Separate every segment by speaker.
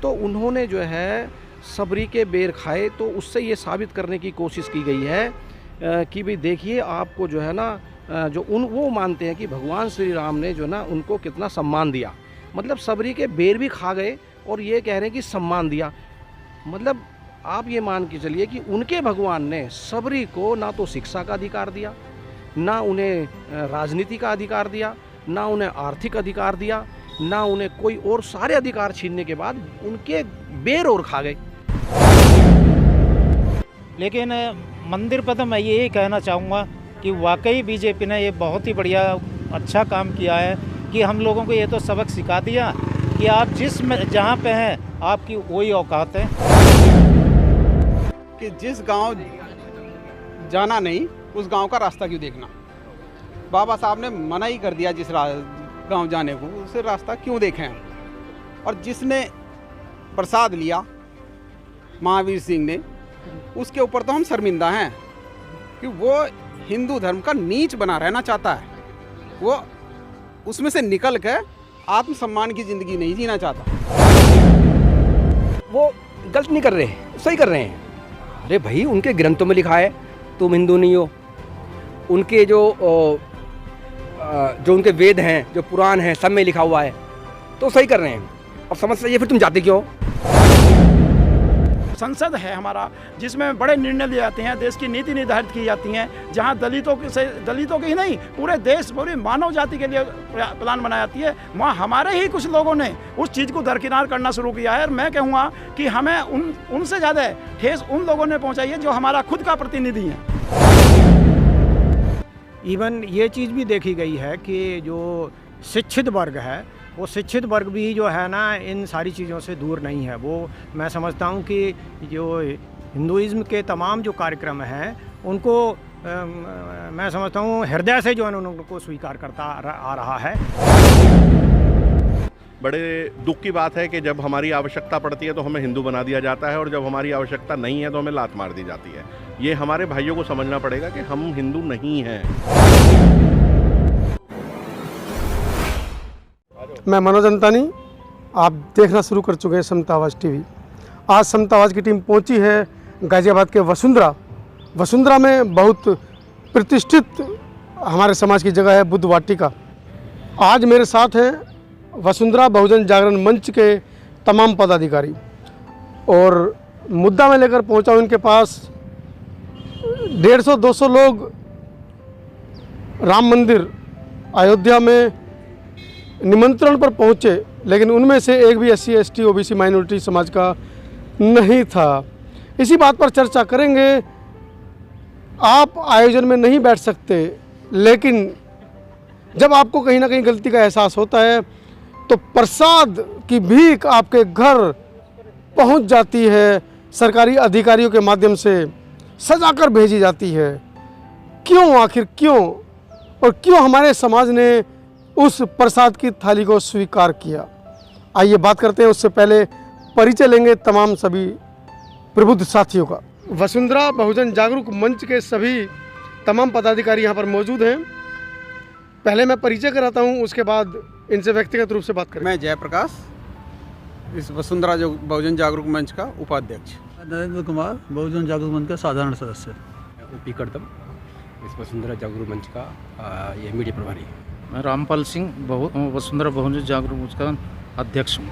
Speaker 1: तो उन्होंने जो है सबरी के बेर खाए। तो उससे ये साबित करने की कोशिश की गई है कि भाई देखिए आपको जो है ना जो वो मानते हैं कि भगवान श्री राम ने जो ना उनको कितना सम्मान दिया, मतलब सबरी के बेर भी खा गए और ये कह रहे हैं कि सम्मान दिया। मतलब आप ये मान के चलिए कि उनके भगवान ने सबरी को ना तो शिक्षा का अधिकार दिया, ना उन्हें राजनीति का अधिकार दिया, ना उन्हें आर्थिक अधिकार दिया, ना उन्हें कोई और, सारे अधिकार छीनने के बाद उनके बेर और खा गए।
Speaker 2: लेकिन मंदिर पर तो मैं यही कहना चाहूँगा कि वाकई बीजेपी ने ये बहुत ही बढ़िया अच्छा काम किया है कि हम लोगों को ये तो सबक सिखा दिया कि आप जहाँ पे हैं आपकी वही औकात है।
Speaker 3: कि जिस गांव जाना नहीं उस गांव का रास्ता क्यों देखना। बाबा साहब ने मना ही कर दिया जिस गांव जाने को, उसे रास्ता क्यों देखें हम। और जिसने प्रसाद लिया महावीर सिंह ने, उसके ऊपर तो हम शर्मिंदा हैं कि वो हिंदू धर्म का नीच बना रहना चाहता है। वो उसमें से निकल कर आत्मसम्मान की ज़िंदगी नहीं जीना चाहता।
Speaker 4: वो गलत नहीं कर रहे, सही कर रहे हैं। अरे भाई उनके ग्रंथों में लिखा है तुम हिंदू नहीं हो, उनके जो उनके वेद हैं, जो पुराण हैं, सब में लिखा हुआ है, तो सही कर रहे हैं। अब समझ लीजिए फिर तुम जाते क्यों?
Speaker 5: संसद है हमारा जिसमें बड़े निर्णय लिए जाते हैं, देश की नीति निर्धारित की जाती हैं, जहां दलितों के ही नहीं पूरे देश पूरी मानव जाति के लिए प्लान बनाई जाती है। वहाँ हमारे ही कुछ लोगों ने उस चीज़ को दरकिनार करना शुरू किया है। और मैं कहूँगा कि हमें उनसे ज़्यादा ठेस उन लोगों ने पहुँचाई है जो हमारा खुद का प्रतिनिधि हैं।
Speaker 6: इवन ये चीज़ भी देखी गई है कि जो शिक्षित वर्ग है वो शिक्षित वर्ग भी जो है ना इन सारी चीज़ों से दूर नहीं है। वो मैं समझता हूँ कि जो हिंदुइज्म के तमाम जो कार्यक्रम हैं उनको मैं समझता हूँ हृदय से जो है उनको स्वीकार करता आ रहा है।
Speaker 7: बड़े दुख की बात है कि जब हमारी आवश्यकता पड़ती है तो हमें हिंदू बना दिया जाता है और जब हमारी आवश्यकता नहीं है तो हमें लात मार दी जाती है। ये हमारे भाइयों को समझना पड़ेगा कि हम हिंदू नहीं हैं।
Speaker 8: मैं मनोज अंतानी, आप देखना शुरू कर चुके हैं समता आवाज़ टीवी। आज समता आवाज़ की टीम पहुंची है गाज़ियाबाद के वसुंधरा में बहुत प्रतिष्ठित हमारे समाज की जगह है बुद्ध वाटिका। आज मेरे साथ हैं वसुंधरा बहुजन जागरण मंच के तमाम पदाधिकारी और मुद्दा में लेकर पहुंचा हूं इनके पास। 150-200 लोग राम मंदिर अयोध्या में निमंत्रण पर पहुंचे, लेकिन उनमें से एक भी SC ST OBC माइनॉरिटी समाज का नहीं था। इसी बात पर चर्चा करेंगे। आप आयोजन में नहीं बैठ सकते, लेकिन जब आपको कहीं ना कहीं गलती का एहसास होता है तो प्रसाद की भीख आपके घर पहुंच जाती है, सरकारी अधिकारियों के माध्यम से सजाकर भेजी जाती है। क्यों, आखिर क्यों, और क्यों हमारे समाज ने उस प्रसाद की थाली को स्वीकार किया? आइए बात करते हैं। उससे पहले परिचय लेंगे तमाम सभी प्रबुद्ध साथियों का। वसुंधरा बहुजन जागरूक मंच के सभी तमाम पदाधिकारी यहाँ पर मौजूद हैं। पहले मैं परिचय कराता हूँ, उसके बाद इनसे व्यक्तिगत रूप से बात करें।
Speaker 3: मैं जयप्रकाश, इस वसुंधरा जो बहुजन जागरूक मंच का उपाध्यक्ष।
Speaker 9: नरेंद्र कुमार, बहुजन जागरूक मंच का साधारण सदस्य।
Speaker 10: OP करदम, इस वसुंधरा जागरूक मंच का ये मीडिया प्रभारी।
Speaker 11: मैं रामपाल सिंह, वसुंधरा बहुजन जागरूक मंच का अध्यक्ष हूँ।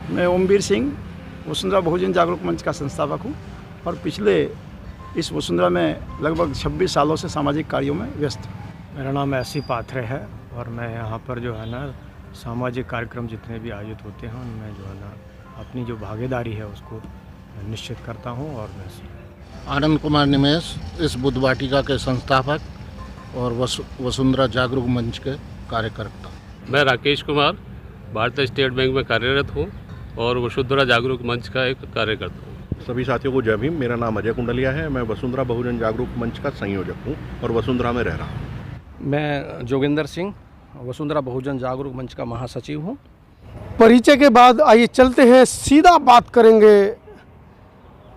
Speaker 5: मैं ओमवीर सिंह, वसुंधरा बहुजन जागरूक मंच का संस्थापक हूँ और पिछले इस वसुंधरा में लगभग 26 सालों से सामाजिक कार्यों में व्यस्त हूँ।
Speaker 6: मेरा नाम SC पाथरे है और मैं यहाँ पर जो है ना सामाजिक कार्यक्रम जितने भी आयोजित होते हैं उनमें जो है ना अपनी जो भागीदारी है उसको निश्चित करता हूँ। और मैं
Speaker 12: आनंद कुमार निमेश, इस बुद्ध वाटिका के संस्थापक और वसुंधरा जागरूक मंच के कार्यकर्ता।
Speaker 13: मैं राकेश कुमार, भारतीय स्टेट बैंक में कार्यरत हूँ और वसुंधरा जागरूक मंच का एक कार्यकर्ता हूँ।
Speaker 7: सभी साथियों को जय भीम। मेरा नाम अजय कुंडलिया है। मैं वसुंधरा बहुजन जागरूक मंच का संयोजक हूँ और वसुंधरा में रह रहा हूँ।
Speaker 1: मैं जोगिंदर सिंह, वसुंधरा बहुजन जागरूक मंच का महासचिव हूँ।
Speaker 8: परिचय के बाद आइए चलते हैं, सीधा बात करेंगे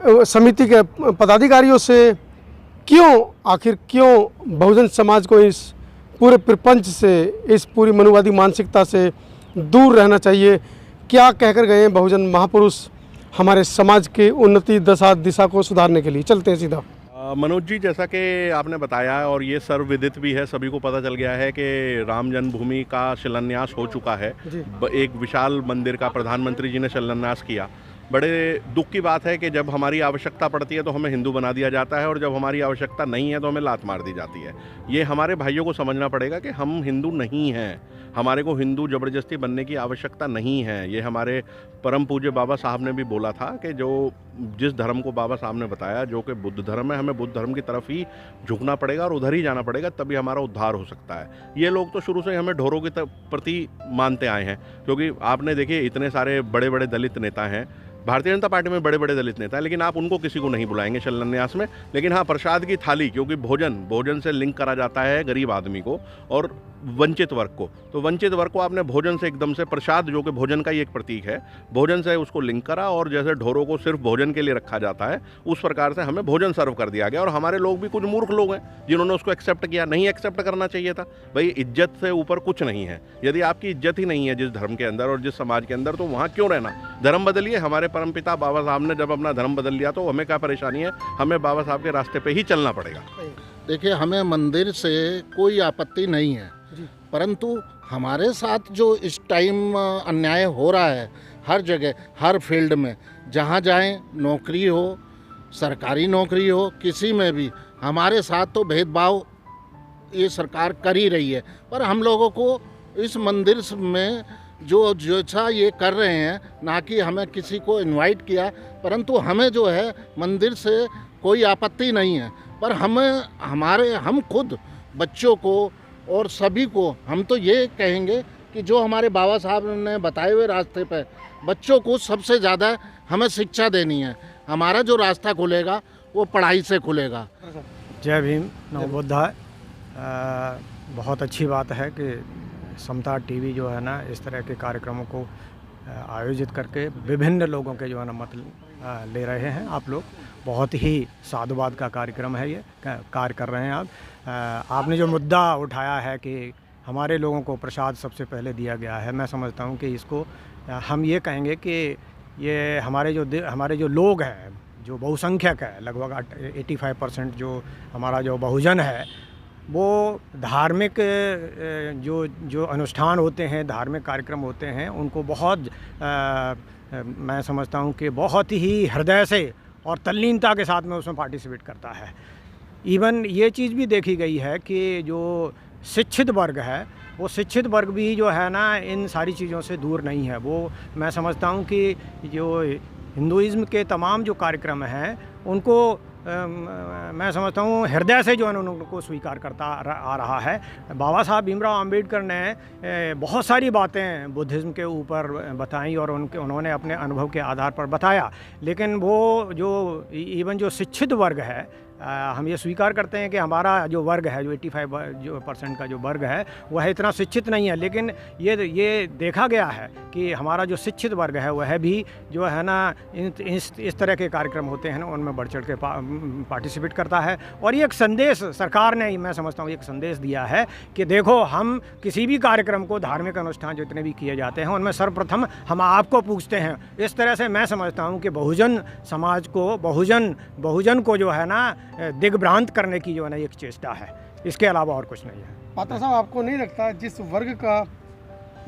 Speaker 8: समिति के पदाधिकारियों से। आखिर क्यों बहुजन समाज को इस पूरे प्रपंच से, इस पूरी मनुवादी मानसिकता से दूर रहना चाहिए? क्या कहकर गए हैं बहुजन महापुरुष हमारे समाज की उन्नति दशा दिशा को सुधारने के लिए। चलते हैं सीधा।
Speaker 7: मनोज जी, जैसा कि आपने बताया और ये सर्वविदित भी है, सभी को पता चल गया है कि राम जन्मभूमि का शिलान्यास हो चुका है। एक विशाल मंदिर का प्रधानमंत्री जी ने शिलान्यास किया। बड़े दुख की बात है कि जब हमारी आवश्यकता पड़ती है तो हमें हिंदू बना दिया जाता है और जब हमारी आवश्यकता नहीं है तो हमें लात मार दी जाती है। ये हमारे भाइयों को समझना पड़ेगा कि हम हिंदू नहीं हैं, हमारे को हिंदू ज़बरदस्ती बनने की आवश्यकता नहीं है। ये हमारे परम पूज्य बाबा साहब ने भी बोला था कि जिस धर्म को बाबा साहब ने बताया, जो कि बुद्ध धर्म है, हमें बुद्ध धर्म की तरफ ही झुकना पड़ेगा और उधर ही जाना पड़ेगा, तभी हमारा उद्धार हो सकता है। ये लोग तो शुरू से हमें ढोरों के प्रति मानते आए हैं, क्योंकि आपने देखिए इतने सारे बड़े बड़े दलित नेता हैं भारतीय जनता पार्टी में, बड़े बड़े दलित नेता हैं, लेकिन आप उनको किसी को नहीं बुलाएंगे शिलान्यास में। लेकिन हाँ, प्रसाद की थाली, क्योंकि भोजन से लिंक करा जाता है गरीब आदमी को और वंचित वर्ग को, तो वंचित वर्ग को आपने भोजन से एकदम से, प्रसाद जो कि भोजन का ही एक प्रतीक है, भोजन से उसको लिंक करा और जैसे ढोरों को सिर्फ भोजन के लिए रखा जाता है उस प्रकार से हमें भोजन सर्व कर दिया गया। और हमारे लोग भी कुछ मूर्ख लोग हैं जिन्होंने उसको एक्सेप्ट किया। नहीं एक्सेप्ट करना चाहिए था भाई, इज्जत से ऊपर कुछ नहीं है। यदि आपकी इज्जत ही नहीं है जिस धर्म के अंदर और जिस समाज के अंदर, तो वहाँ क्यों रहना? धर्म बदलिए। हमारे परमपिता बाबा साहब ने जब अपना धर्म बदल लिया तो हमें क्या परेशानी है? हमें बाबा साहब के रास्ते पे ही चलना पड़ेगा।
Speaker 12: देखिए, हमें मंदिर से कोई आपत्ति नहीं है, परंतु हमारे साथ जो इस टाइम अन्याय हो रहा है हर जगह, हर फील्ड में, जहाँ जाएं, नौकरी हो, सरकारी नौकरी हो, किसी में भी हमारे साथ तो भेदभाव ये सरकार कर ही रही है। पर हम लोगों को इस मंदिर में जो जैसा ये कर रहे हैं, ना कि हमें किसी को इनवाइट किया, परंतु हमें जो है मंदिर से कोई आपत्ति नहीं है। पर हम खुद बच्चों को और सभी को हम तो ये कहेंगे कि जो हमारे बाबा साहब ने बताए हुए रास्ते पर बच्चों को सबसे ज़्यादा हमें शिक्षा देनी है। हमारा जो रास्ता खुलेगा वो पढ़ाई से खुलेगा।
Speaker 6: जय भीम, नमो बुद्धाय। बहुत अच्छी बात है कि समता टीवी जो है ना इस तरह के कार्यक्रमों को आयोजित करके विभिन्न लोगों के जो है ना मत ले रहे हैं। आप लोग बहुत ही साधुवाद का कार्यक्रम है, ये कार्य कर रहे हैं आप। आपने जो मुद्दा उठाया है कि हमारे लोगों को प्रसाद सबसे पहले दिया गया है, मैं समझता हूँ कि इसको हम ये कहेंगे कि ये हमारे जो लोग हैं, जो बहुसंख्यक है, लगभग 85% जो हमारा जो बहुजन है, वो धार्मिक जो अनुष्ठान होते हैं, धार्मिक कार्यक्रम होते हैं, उनको बहुत मैं समझता हूँ कि बहुत ही हृदय से और तल्लीनता के साथ में उसमें पार्टिसिपेट करता है। इवन ये चीज़ भी देखी गई है कि जो शिक्षित वर्ग है, वो शिक्षित वर्ग भी जो है ना इन सारी चीज़ों से दूर नहीं है। वो मैं समझता हूँ कि जो हिंदुइज़्म के तमाम जो कार्यक्रम हैं उनको मैं समझता हूँ हृदय से जो है उनको स्वीकार करता आ रहा है। बाबा साहब भीमराव अंबेडकर ने बहुत सारी बातें बुद्धिज़्म के ऊपर बताई और उन्होंने अपने अनुभव के आधार पर बताया, लेकिन वो जो इवन जो शिक्षित वर्ग है, हम ये स्वीकार करते हैं कि हमारा जो वर्ग है, जो 85% का जो वर्ग है, वह इतना शिक्षित नहीं है। लेकिन ये देखा गया है कि हमारा जो शिक्षित वर्ग है वह भी जो है ना इस तरह के कार्यक्रम होते हैं ना उनमें बढ़ चढ़ के पार्टिसिपेट करता है। और ये एक संदेश सरकार ने, मैं समझता हूँ, एक संदेश दिया है कि देखो, हम किसी भी कार्यक्रम को, धार्मिक अनुष्ठान जितने भी किए जाते हैं, उनमें सर्वप्रथम हम आपको पूछते हैं। इस तरह से मैं समझता हूँ कि बहुजन समाज को, बहुजन को जो है ना दिग्भ्रांत करने की जो है ना एक चेष्टा है, इसके अलावा और कुछ नहीं है।
Speaker 8: पात्रा साहब, आपको नहीं लगता जिस वर्ग का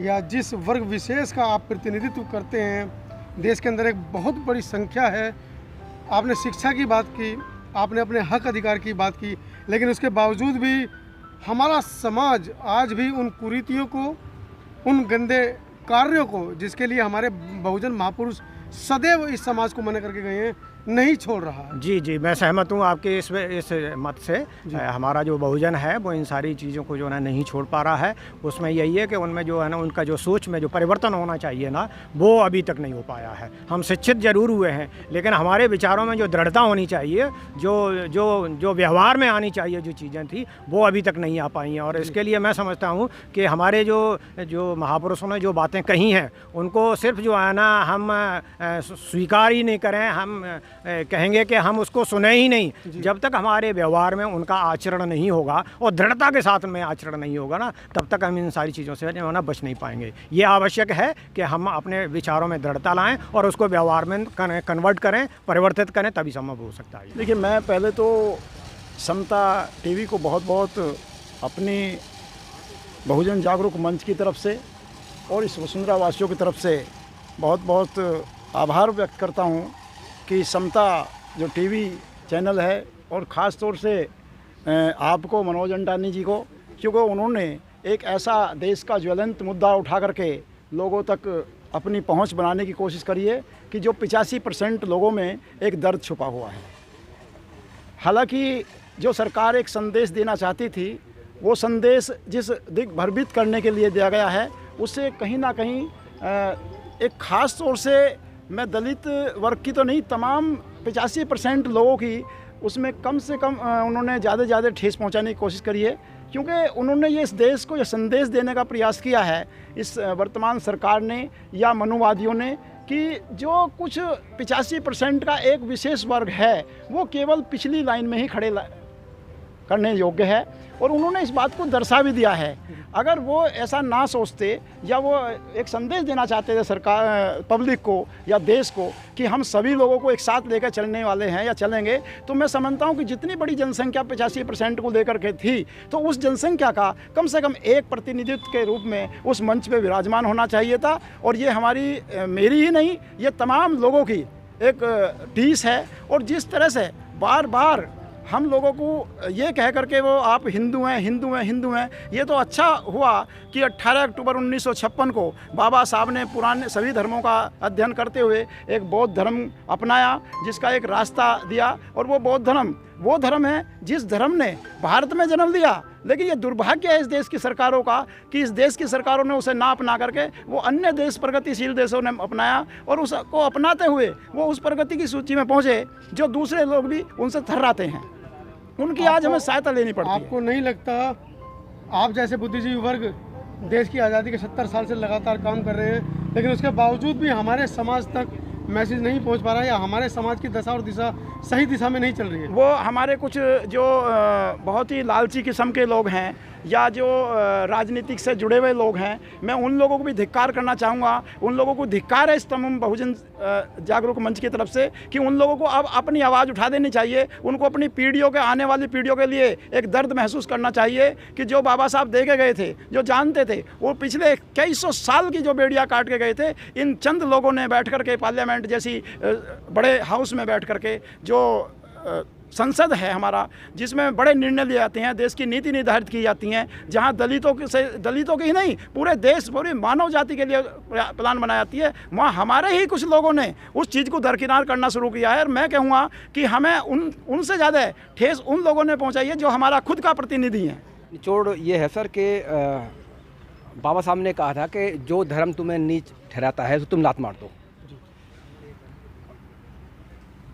Speaker 8: या जिस वर्ग विशेष का आप प्रतिनिधित्व करते हैं, देश के अंदर एक बहुत बड़ी संख्या है, आपने शिक्षा की बात की, आपने अपने हक अधिकार की बात की, लेकिन उसके बावजूद भी हमारा समाज आज भी उन कुरीतियों को, उन गंदे कार्यों को, जिसके लिए हमारे बहुजन महापुरुष सदैव इस समाज को मना करके गए हैं, नहीं छोड़ रहा है।
Speaker 6: जी, मैं सहमत हूँ आपके इस मत से। हमारा जो बहुजन है वो इन सारी चीज़ों को जो है नहीं छोड़ पा रहा है। उसमें यही है कि उनमें जो है ना उनका जो सोच में जो परिवर्तन होना चाहिए ना, वो अभी तक नहीं हो पाया है। हम शिक्षित जरूर हुए हैं, लेकिन हमारे विचारों में जो दृढ़ता होनी चाहिए, जो व्यवहार में आनी चाहिए, जो चीज़ें थी, वो अभी तक नहीं आ पाई हैं। और इसके लिए मैं समझता हूँ कि हमारे जो महापुरुषों ने जो बातें कही हैं, उनको सिर्फ जो है ना हम स्वीकार ही नहीं करें, हम कहेंगे कि हम उसको सुने ही नहीं। जब तक हमारे व्यवहार में उनका आचरण नहीं होगा और दृढ़ता के साथ में आचरण नहीं होगा ना, तब तक हम इन सारी चीज़ों से जो ना बच नहीं पाएंगे। ये आवश्यक है कि हम अपने विचारों में दृढ़ता लाएं और उसको व्यवहार में कन्वर्ट करें, परिवर्तित करें, तभी संभव हो सकता है।
Speaker 5: देखिए, मैं पहले तो समता टीवी को बहुत बहुत अपनी बहुजन जागरूक मंच की तरफ से और इस वसुंधरा वासियों की तरफ से बहुत बहुत आभार व्यक्त करता हूं कि समता जो टीवी चैनल है और ख़ास तौर से आपको, मनोज अंटानी जी को, क्योंकि उन्होंने एक ऐसा देश का ज्वलंत मुद्दा उठा करके लोगों तक अपनी पहुंच बनाने की कोशिश करी है कि जो 85% लोगों में एक दर्द छुपा हुआ है। हालांकि जो सरकार एक संदेश देना चाहती थी, वो संदेश जिस दिग्भ्रमित करने के लिए दिया गया है, उससे कहीं ना कहीं एक ख़ास तौर से मैं दलित वर्ग की तो नहीं, तमाम 85% लोगों की उसमें कम से कम उन्होंने ज़्यादा से ज़्यादा ठेस पहुंचाने की कोशिश करी है, क्योंकि उन्होंने ये इस देश को ये संदेश देने का प्रयास किया है इस वर्तमान सरकार ने या मनुवादियों ने कि जो कुछ 85% का एक विशेष वर्ग है वो केवल पिछली लाइन में ही खड़े करने योग्य है। और उन्होंने इस बात को दर्शा भी दिया है। अगर वो ऐसा ना सोचते या वो एक संदेश देना चाहते थे सरकार, पब्लिक को या देश को, कि हम सभी लोगों को एक साथ लेकर चलने वाले हैं या चलेंगे, तो मैं समझता हूँ कि जितनी बड़ी जनसंख्या 85% को लेकर के थी, तो उस जनसंख्या का कम से कम एक प्रतिनिधित्व के रूप में उस मंच पे विराजमान होना चाहिए था। और ये हमारी, मेरी ही नहीं, ये तमाम लोगों की एक टीस है। और जिस तरह से बार बार हम लोगों को ये कह करके वो आप हिंदू हैं, हिंदू हैं, हिंदू हैं, ये तो अच्छा हुआ कि 18 अक्टूबर 1956 को बाबा साहब ने पुराने सभी धर्मों का अध्ययन करते हुए एक बौद्ध धर्म अपनाया, जिसका एक रास्ता दिया। और वो बौद्ध धर्म वो धर्म है जिस धर्म ने भारत में जन्म लिया। लेकिन ये दुर्भाग्य है इस देश की सरकारों का कि इस देश की सरकारों ने उसे ना अपना करके वो अन्य देश, प्रगतिशील देशों ने अपनाया, और उसको अपनाते हुए वो उस प्रगति की सूची में पहुँचे जो दूसरे लोग भी उनसे थर्राते हैं। उनकी आज हमें सहायता लेनी पड़ती है।
Speaker 8: आपको नहीं लगता आप जैसे बुद्धिजीवी वर्ग देश की आज़ादी के 70 साल से लगातार काम कर रहे हैं, लेकिन उसके बावजूद भी हमारे समाज तक मैसेज नहीं पहुंच पा रहा है, या हमारे समाज की दशा और दिशा सही दिशा में नहीं चल रही है?
Speaker 5: वो हमारे कुछ जो बहुत ही लालची किस्म के लोग हैं या जो राजनीतिक से जुड़े हुए लोग हैं, मैं उन लोगों को भी धिक्कार करना चाहूँगा। उन लोगों को धिक्कार है इस तमाम बहुजन जागरूक मंच की तरफ से कि उन लोगों को अब अपनी आवाज़ उठा देनी चाहिए। उनको अपनी पीढ़ियों के, आने वाली पीढ़ियों के लिए एक दर्द महसूस करना चाहिए कि जो बाबा साहब दे के गए थे, जो जानते थे, वो पिछले कई सौ साल की जो बेड़ियाँ काट के गए थे, इन चंद लोगों ने बैठ कर के पार्लियामेंट जैसी बड़े हाउस में बैठ कर के, जो संसद है हमारा, जिसमें बड़े निर्णय लिए जाते हैं, देश की नीति निर्धारित की जाती हैं, जहां दलितों की ही नहीं, पूरे देश, पूरी मानव जाति के लिए प्लान बनाई जाती है, वहाँ हमारे ही कुछ लोगों ने उस चीज़ को दरकिनार करना शुरू किया है। और मैं कहूँगा कि हमें उनसे ज़्यादा ठेस उन लोगों ने पहुँचाई है जो हमारा खुद का प्रतिनिधि हैं।
Speaker 4: निचोड़ ये है सर कि बाबा साहब ने कहा था कि जो धर्म तुम्हें नीच ठहराता है तो तुम लात मार दो।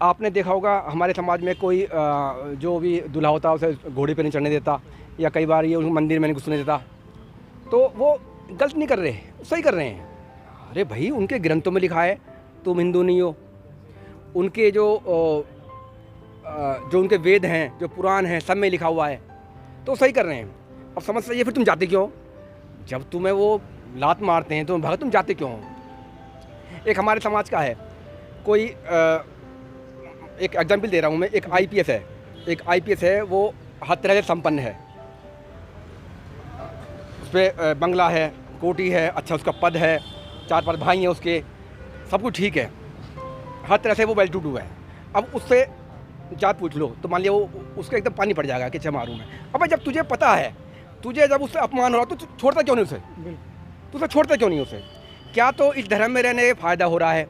Speaker 4: आपने देखा होगा हमारे समाज में कोई जो भी दूल्हा होता है उसे घोड़े पे नहीं चढ़ने देता, या कई बार ये उनको मंदिर में नहीं घुसने देता, तो वो गलत नहीं कर रहे, सही कर रहे हैं। अरे भाई, उनके ग्रंथों में लिखा है तुम हिंदू नहीं हो, उनके जो उनके वेद हैं, जो पुराण हैं, सब में लिखा हुआ है, तो सही कर रहे हैं। अब समझ ये फिर तुम जाते क्यों? जब तुम्हें वो लात मारते हैं तो भाग तुम जाते क्यों हो? एक हमारे समाज का है, कोई एक एग्जाम्पल दे रहा हूँ मैं, एक आईपीएस है, वो हर तरह से संपन्न है, उस पर बंगला है, कोठी है, अच्छा उसका पद है, 4-5 भाई हैं उसके, सब कुछ ठीक है, हर तरह से वो वेल टू डू है। अब उससे जात पूछ लो तो मान लिया वो उसका एकदम पानी पड़ जाएगा कि अच्छा मारूँ मैं। अब जब तुझे पता है, तुझे जब उससे अपमान हो रहा तो छोड़ता क्यों नहीं उसे? तू उसे छोड़ता क्यों नहीं उसे? क्या तो इस धर्म में रहने फ़ायदा हो रहा है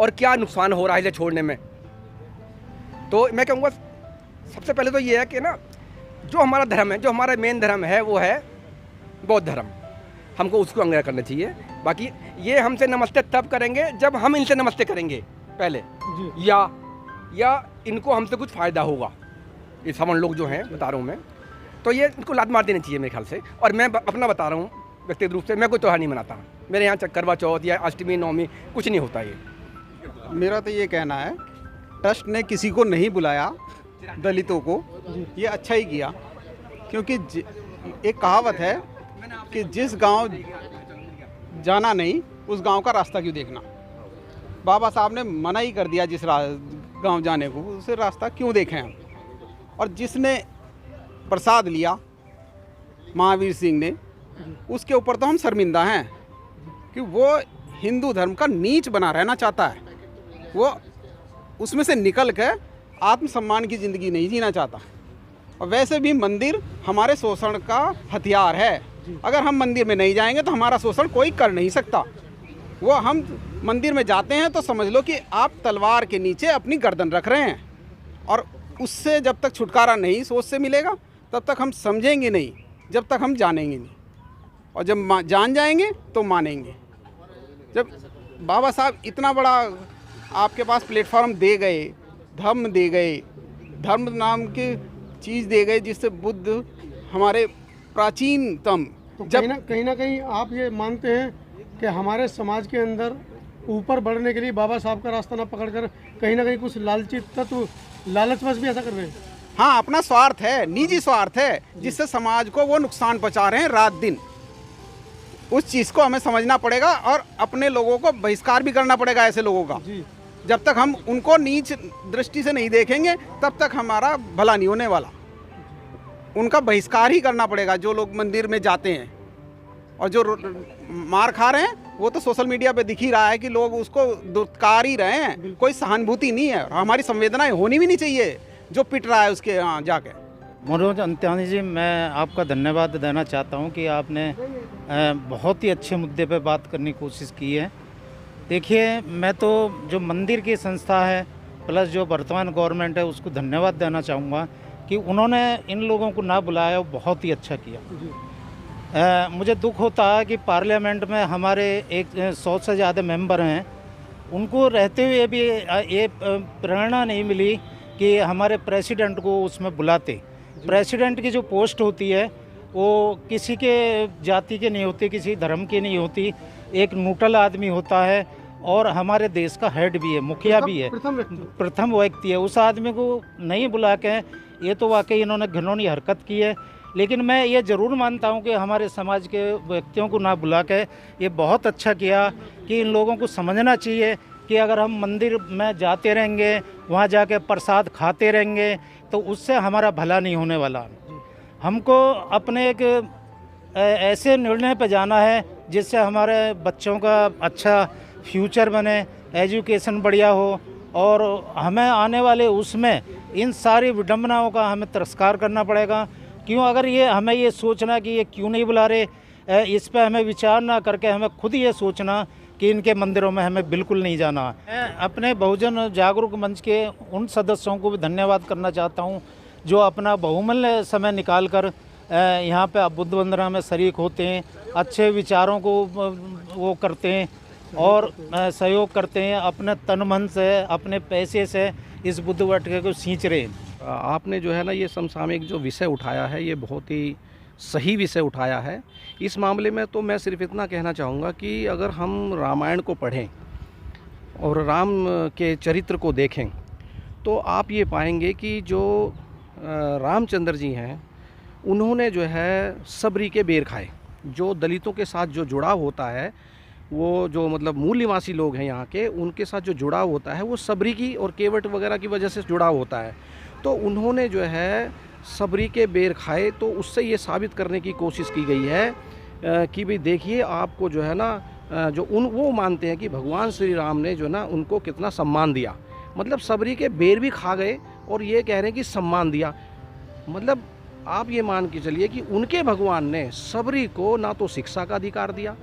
Speaker 4: और क्या नुकसान हो रहा है इसे छोड़ने में? तो मैं कहूँगा सबसे पहले तो ये है कि ना, जो हमारा धर्म है, जो हमारा मेन धर्म है, वो है बौद्ध धर्म, हमको उसको अंग्रेज करना चाहिए। बाकी ये हमसे नमस्ते तब करेंगे जब हम इनसे नमस्ते करेंगे पहले, या इनको हमसे कुछ फ़ायदा होगा। ये सवर्ण लोग जो हैं, बता रहा हूँ मैं, तो ये इनको लात मार देनी चाहिए मेरे ख्याल से। और मैं अपना बता रहा हूँ व्यक्तिगत रूप से, मैं कोई त्यौहार नहीं मनाता, मेरे यहाँ करवा चौथ या अष्टमी नवमी कुछ नहीं होता। ये
Speaker 3: मेरा तो ये कहना है ट्रस्ट ने किसी को नहीं बुलाया दलितों को, ये अच्छा ही किया, क्योंकि एक कहावत है कि जिस गांव जाना नहीं उस गांव का रास्ता क्यों देखना। बाबा साहब ने मना ही कर दिया जिस गांव जाने को, उसे रास्ता क्यों देखें हम। और जिसने प्रसाद लिया महावीर सिंह ने, उसके ऊपर तो हम शर्मिंदा हैं कि वो हिंदू धर्म का नीच बना रहना चाहता है। वो उसमें से निकल के आत्मसम्मान की ज़िंदगी नहीं जीना चाहता। और वैसे भी मंदिर हमारे शोषण का हथियार है। अगर हम मंदिर में नहीं जाएंगे तो हमारा शोषण कोई कर नहीं सकता। वो हम मंदिर में जाते हैं तो समझ लो कि आप तलवार के नीचे अपनी गर्दन रख रहे हैं, और उससे जब तक छुटकारा नहीं सोच से मिलेगा तब तक हम समझेंगे नहीं, जब तक हम जानेंगे नहीं। और जब जान जाएंगे तो मानेंगे। जब बाबा साहब इतना बड़ा आपके पास प्लेटफॉर्म दे गए, धर्म दे गए, धर्म नाम की चीज़ दे गए जिससे बुद्ध हमारे प्राचीनतम,
Speaker 8: तो कहीं ना कहीं आप ये मानते हैं कि हमारे समाज के अंदर ऊपर बढ़ने के लिए बाबा साहब का रास्ता ना पकड़कर कहीं ना कहीं कुछ लालची तत्व लालचवश भी ऐसा कर रहे हैं?
Speaker 3: हाँ, अपना स्वार्थ है, निजी स्वार्थ है, जिससे समाज को वो नुकसान पहुंचा रहे हैं रात दिन। उस चीज़ को हमें समझना पड़ेगा और अपने लोगों को बहिष्कार भी करना पड़ेगा ऐसे लोगों का। जब तक हम उनको नीच दृष्टि से नहीं देखेंगे तब तक हमारा भला नहीं होने वाला। उनका बहिष्कार ही करना पड़ेगा। जो लोग मंदिर में जाते हैं और जो मार खा रहे हैं वो तो सोशल मीडिया पे दिख ही रहा है कि लोग उसको दुत्कार ही रहे हैं, कोई सहानुभूति नहीं है। हमारी संवेदनाएं होनी भी नहीं चाहिए जो पिट रहा है उसके यहाँ जाके।
Speaker 2: मनोज अंत्यानी जी, मैं आपका धन्यवाद देना चाहता हूँ कि आपने बहुत ही अच्छे मुद्दे पे बात करने की कोशिश की है। देखिए, मैं तो जो मंदिर की संस्था है प्लस जो वर्तमान गवर्नमेंट है उसको धन्यवाद देना चाहूँगा कि उन्होंने इन लोगों को ना बुलाया, बहुत ही अच्छा किया। मुझे दुख होता है कि पार्लियामेंट में हमारे 100 से ज़्यादा मेंबर हैं, उनको रहते हुए भी ये प्रेरणा नहीं मिली कि हमारे प्रेसिडेंट को उसमें बुलाते। प्रेसिडेंट की जो पोस्ट होती है वो किसी के जाति के नहीं होती, किसी धर्म की नहीं होती, एक न्यूट्रल आदमी होता है और हमारे देश का हेड भी है, मुखिया भी है, प्रथम व्यक्ति है। उस आदमी को नहीं बुला के ये तो वाकई इन्होंने घिनौनी हरकत की है। लेकिन मैं ये ज़रूर मानता हूँ कि हमारे समाज के व्यक्तियों को ना बुला के ये बहुत अच्छा किया कि इन लोगों को समझना चाहिए कि अगर हम मंदिर में जाते रहेंगे, वहाँ जाके प्रसाद खाते रहेंगे तो उससे हमारा भला नहीं होने वाला। हमको अपने एक ऐसे निर्णय पे जाना है जिससे हमारे बच्चों का अच्छा फ्यूचर बने, एजुकेशन बढ़िया हो, और हमें आने वाले उसमें इन सारी विडंबनाओं का हमें तिरस्कार करना पड़ेगा। क्यों? अगर ये हमें ये सोचना कि ये क्यों नहीं बुला रहे, इस पे हमें विचार ना करके हमें खुद ये सोचना कि इनके मंदिरों में हमें बिल्कुल नहीं जाना। मैं अपने बहुजन जागरूक मंच के उन सदस्यों को भी धन्यवाद करना चाहता हूँ जो अपना बहुमूल्य समय निकाल कर यहाँ पे बुद्ध वंदना में शरीक होते हैं, अच्छे विचारों को वो करते हैं और सहयोग करते हैं, अपने तन मन से, अपने पैसे से इस बुद्ध वाटिका को सींच रहे हैं।
Speaker 1: आपने जो है ना ये समसामयिक जो विषय उठाया है ये बहुत ही सही विषय उठाया है। इस मामले में तो मैं सिर्फ इतना कहना चाहूँगा कि अगर हम रामायण को पढ़ें और राम के चरित्र को देखें तो आप ये पाएंगे कि जो रामचंद्र जी हैं उन्होंने जो है सबरी के बेर खाए। जो दलितों के साथ जो जुड़ाव होता है, वो जो मतलब मूल निवासी लोग हैं यहाँ के, उनके साथ जो जुड़ाव होता है वो सबरी की और केवट वगैरह की वजह से जुड़ाव होता है। तो उन्होंने जो है सबरी के बेर खाए, तो उससे ये साबित करने की कोशिश की गई है कि भाई देखिए आपको जो है ना जो वो मानते हैं कि भगवान श्री राम ने जो ना उनको कितना सम्मान दिया। मतलब सबरी के बेर भी खा गए और ये कह रहे हैं कि सम्मान दिया। मतलब आप ये मान के चलिए कि उनके भगवान ने सबरी को ना तो शिक्षा का अधिकार दिया,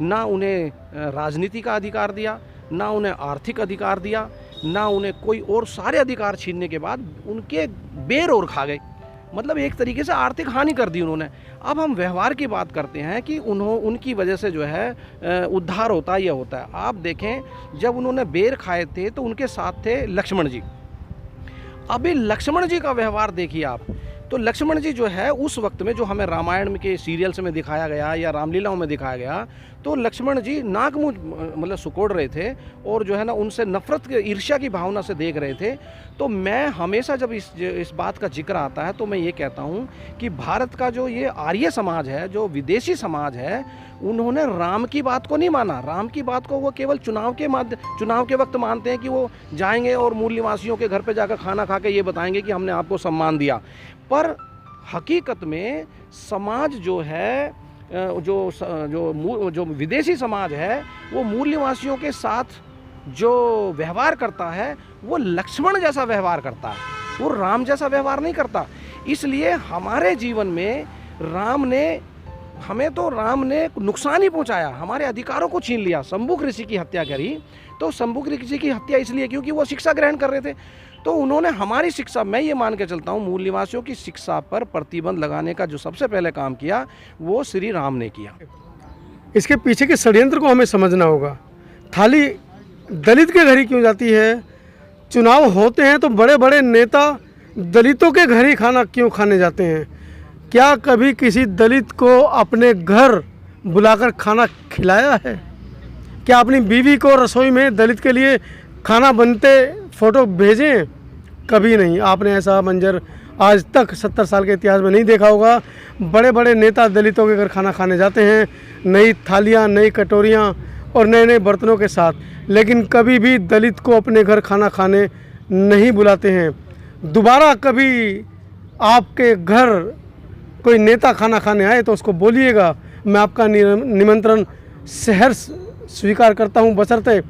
Speaker 1: ना उन्हें राजनीति का अधिकार दिया, ना उन्हें आर्थिक अधिकार दिया, ना उन्हें कोई और सारे अधिकार छीनने के बाद उनके बेर और खा गए। मतलब एक तरीके से आर्थिक हानि कर दी उन्होंने। अब हम व्यवहार की बात करते हैं कि उनकी वजह से जो है उद्धार होता है, यह होता है। आप देखें जब उन्होंने बेर खाए थे तो उनके साथ थे लक्ष्मण जी। अभी लक्ष्मण जी का व्यवहार देखिए आप तो लक्ष्मण जी जो है उस वक्त में जो हमें रामायण के सीरियल्स में दिखाया गया या रामलीलाओं में दिखाया गया, तो लक्ष्मण जी नाक मुंह मतलब सुकोड़ रहे थे और जो है ना उनसे नफरत ईर्ष्या की भावना से देख रहे थे। तो मैं हमेशा जब इस बात का जिक्र आता है तो मैं ये कहता हूँ कि भारत का जो ये आर्य समाज है, जो विदेशी समाज है, उन्होंने राम की बात को नहीं माना। राम की बात को वो केवल चुनाव के वक्त मानते हैं कि वो जाएंगे और मूल निवासियों के घर पे जाकर खाना खा के ये बताएंगे कि हमने आपको सम्मान दिया। पर हकीकत में समाज जो है, जो विदेशी समाज है, वो मूल निवासियों के साथ जो व्यवहार करता है वो लक्ष्मण जैसा व्यवहार करता है, वो राम जैसा व्यवहार नहीं करता। इसलिए हमारे जीवन में राम ने नुकसान ही पहुंचाया, हमारे अधिकारों को छीन लिया। शंभुक ऋषि की हत्या करी, तो शंभुक ऋषि की हत्या इसलिए क्योंकि वो शिक्षा ग्रहण कर रहे थे। तो उन्होंने हमारी शिक्षा, मैं ये मान के चलता हूँ, मूल निवासियों की शिक्षा पर प्रतिबंध लगाने का जो सबसे पहले काम किया वो श्री राम ने किया।
Speaker 8: इसके पीछे के षड्यंत्र को हमें समझना होगा। थाली दलित के घर ही क्यों जाती है? चुनाव होते हैं तो बड़े बड़े नेता दलितों के घर ही खाना क्यों खाने जाते हैं? क्या कभी किसी दलित को अपने घर बुलाकर खाना खिलाया है? क्या अपनी बीवी को रसोई में दलित के लिए खाना बनते फ़ोटो भेजें? कभी नहीं। आपने ऐसा मंजर आज तक 70 साल के इतिहास में नहीं देखा होगा। बड़े बड़े नेता दलितों के घर खाना खाने जाते हैं, नई थालियाँ, नई कटोरियाँ और नए नए बर्तनों के साथ, लेकिन कभी भी दलित को अपने घर खाना खाने नहीं बुलाते हैं। दोबारा कभी आपके घर कोई नेता खाना खाने आए तो उसको बोलिएगा मैं आपका निमंत्रण सहर्ष स्वीकार करता हूं, बशर्ते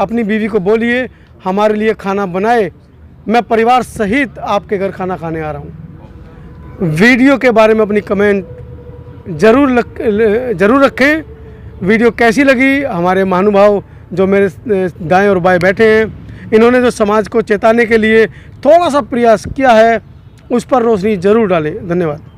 Speaker 8: अपनी बीवी को बोलिए हमारे लिए खाना बनाए, मैं परिवार सहित आपके घर खाना खाने आ रहा हूं। वीडियो के बारे में अपनी कमेंट ज़रूर रखें। वीडियो कैसी लगी? हमारे महानुभाव जो मेरे दाएं और बाएं बैठे हैं, इन्होंने जो समाज को चेताने के लिए थोड़ा सा प्रयास किया है उस पर रोशनी ज़रूर डालें। धन्यवाद।